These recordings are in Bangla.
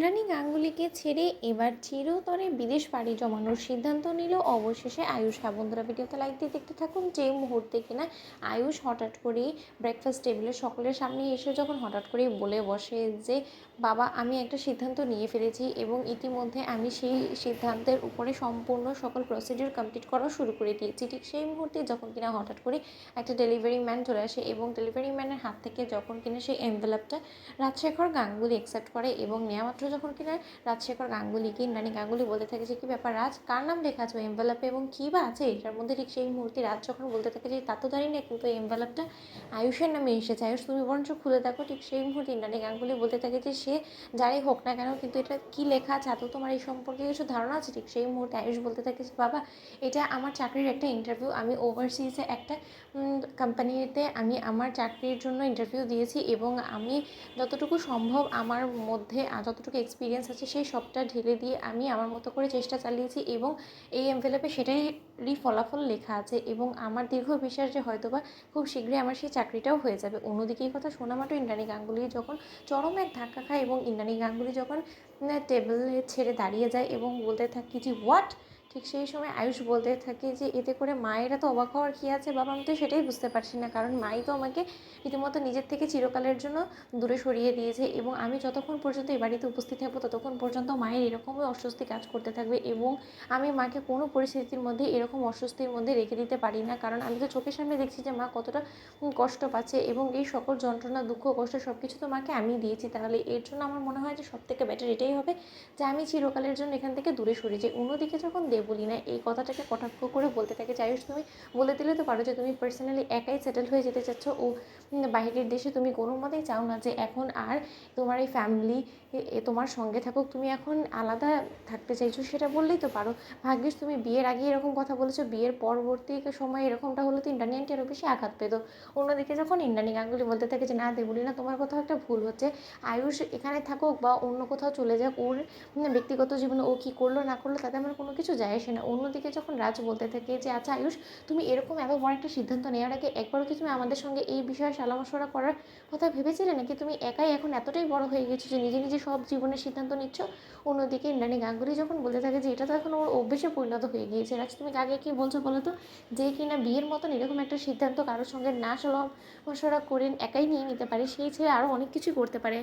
ইন্দ্রাণী গাঙ্গুলিকে ছেড়ে এবার চিরতরে বিদেশ পাড়ি জমানোর সিদ্ধান্ত নিল অবশেষে আয়ুষ। হ্যাঁ বন্ধুরা, ভিডিওতে লাইক দিয়ে দেখতে থাকুন। যে মুহূর্তে কিনা আয়ুষ হঠাৎ করেই ব্রেকফাস্ট টেবিলে সকলের সামনে এসে যখন হঠাৎ করেই বলে বসে যে বাবা আমি একটা সিদ্ধান্ত নিয়ে ফেলেছি এবং ইতিমধ্যে আমি সেই সিদ্ধান্তের উপরে সম্পূর্ণ সকল প্রসিডিউর কমপ্লিট করা শুরু করে দিয়েছি, ঠিক সেই মুহূর্তে যখন কিনা হঠাৎ করে একটা ডেলিভারি ম্যান চলে আসে এবং ডেলিভারি ম্যানের হাত থেকে যখন কিনা সেই এনভেলপটা রাজশেখর গাঙ্গুলি অ্যাকসেপ্ট করে এবং নেওয়া মাত্র যখন কিনা রাজশেখর গাঙ্গুলিকে ইন্দ্রাণী গাঙ্গুলি বলতে থাকে যে কী ব্যাপার রাজ, কার নাম লেখা আছে এনভেলপে এবং কী বা আছে এটার মধ্যে, ঠিক সেই মুহূর্তে রাজ যখন বলতে থাকে যে তা তো জানি না, কিন্তু এই এনভেলপটা আয়ুষের নামে এসেছে, আয়ুষ তুমি বরঞ্চ খুলে দেখো। ঠিক সেই মুহূর্তে ইন্দ্রাণী গাঙ্গুলি বলতে থাকে যে সে যাই হোক না কেন কিন্তু এটা কী লেখা আছে, এত তোমার এই সম্পর্কে কিছু ধারণা আছে? ঠিক সেই মুহূর্তে আয়ুষ বলতে থাকে যে বাবা এটা আমার চাকরির একটা ইন্টারভিউ, আমি ওভারসিজে একটা কোম্পানিতে আমি আমার চাকরির জন্য ইন্টারভিউ দিয়েছি এবং আমি যতটুকু সম্ভব আমার মধ্যে যতটুকু এক্সপিরিয়েন্স আছে সেই সবটা ঢেলে দিয়ে আমি আমার মতো করে চেষ্টা চালিয়েছি এবং এই এনভেলপে সেটারই ফলাফল লেখা আছে এবং আমার দীর্ঘ বিশ্বাস যে হয়তোবা খুব শীঘ্রই আমার সেই চাকরিটাও হয়ে যাবে। অন্যদিকে এই কথা শোনা মাত্র ইন্দ্রাণী গাঙ্গুলি যখন চরম এক ধাক্কা খায় এবং ইন্দ্রাণী গাঙ্গুলি যখন টেবিলে ছেড়ে দাঁড়িয়ে যায় এবং বলতে থাকি যে হোয়াট, ঠিক সেই সময় আয়ুষ বলতে থাকে যে এতে করে মায়েরা তো অবাক হওয়ার কী আছে বাবা, আমি তো সেটাই বুঝতে পারছি না, কারণ মাই তো আমাকে রীতিমতো নিজের থেকে চিরকালের জন্য দূরে সরিয়ে দিয়েছে এবং আমি যতক্ষণ পর্যন্ত এই বাড়িতে উপস্থিত থাকবো ততক্ষণ পর্যন্ত মায়ের এরকমই অস্বস্তি কাজ করতে থাকবে এবং আমি মাকে কোনো পরিস্থিতির মধ্যে এরকম অস্বস্তির মধ্যে রেখে দিতে পারি না, কারণ আমি তো চোখের সামনে দেখছি যে মা কতটা কষ্ট পাচ্ছে এবং এই সকল যন্ত্রণা দুঃখ কষ্ট সব কিছু তো মাকে আমি দিয়েছি। তাহলে এর জন্য আমার মনে হয় যে সব থেকে বেটার এটাই হবে যে আমি চিরকালের জন্য এখান থেকে দূরে সরে যাই। অন্যদিকে যখন দেবলীনা এই কথাটাকে কটাক্ষ করে বলতে থাকে যে আয়ুষ তুমি বলে দিলে তো পারো যে তুমি পার্সোনালি একাই সেটেল হয়ে যেতে চাচ্ছ ও বাইরের দেশে, তুমি কোনো মতেই চাও না যে এখন আর তোমার এই ফ্যামিলি তোমার সঙ্গে থাকুক, তুমি এখন আলাদা থাকতে চাইছো, সেটা বললেই তো পারো। ভাগ্যিস তুমি বিয়ের আগে এরকম কথা বলেছো, বিয়ের পরবর্তী সময় এরকমটা হলে তো ইন্দ্রাণী আন্টি আরও বেশি আঘাত পেত। অন্যদিকে যখন ইন্দ্রাণী গাঙ্গুলি বলতে থাকে যে না দেবলীনা তোমার কোথাও একটা ভুল হচ্ছে, আয়ুষ এখানে থাকুক বা অন্য কোথাও চলে যাক, ওর ব্যক্তিগত জীবনে ও কী করলো না করলো তাতে আমার কোনো কিছু যায় আসে না। অন্যদিকে যখন রাজ বলতে থাকে যে আচ্ছা আয়ুষ তুমি এরকম এত বড় একটা সিদ্ধান্ত নেওয়ার আগে একবারও কি তুমি আমাদের সঙ্গে এই বিষয়ে সালামশরা করার কথা ভেবেছিলে নাকি তুমি একাই এখন এতটাই বড় হয়ে গেছো যে নিজে নিজে সব জীবনের সিদ্ধান্ত নিচ্ছ? অন্যদিকে ইন্দ্রাণী গাঙ্গুলি যখন বলতে থাকে যে এটা তো এখন ওর অভ্যেসে পরিণত হয়ে গিয়েছে। রাজ তুমি কাকে কী বলছো বলো তো, যে কিনা বিয়ের মতন এরকম একটা সিদ্ধান্ত কারোর সঙ্গে না সালামশরা করে একাই নিয়ে নিতে পারে, সেই ছেলে আরও অনেক কিছুই করতে পারে।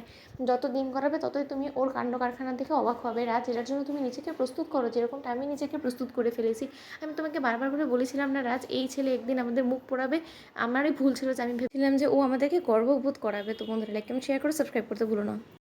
যত দিন গড়াবে ততই তুমি ওর কাণ্ড কারখানা দেখে অবাক হবে। রাজ এটার জন্য তুমি নিজেকে প্রস্তুত করো যেরকমটা আমি নিজেকে প্রস্তুত করে ফেলেছি। আমি তোমাকে বারবার করে বলেছিলাম না রাজ এই ছেলে একদিন আমাদের মুখ পোড়াবে। আমারই ভুল ছিল যে আমি ভেবেছিলাম যে ও আমাদেরকে গর্ববোধ করাবে। তো বন্ধুরা লাইক কমেন্ট শেয়ার করে সাবস্ক্রাইব করতে ভুলো না।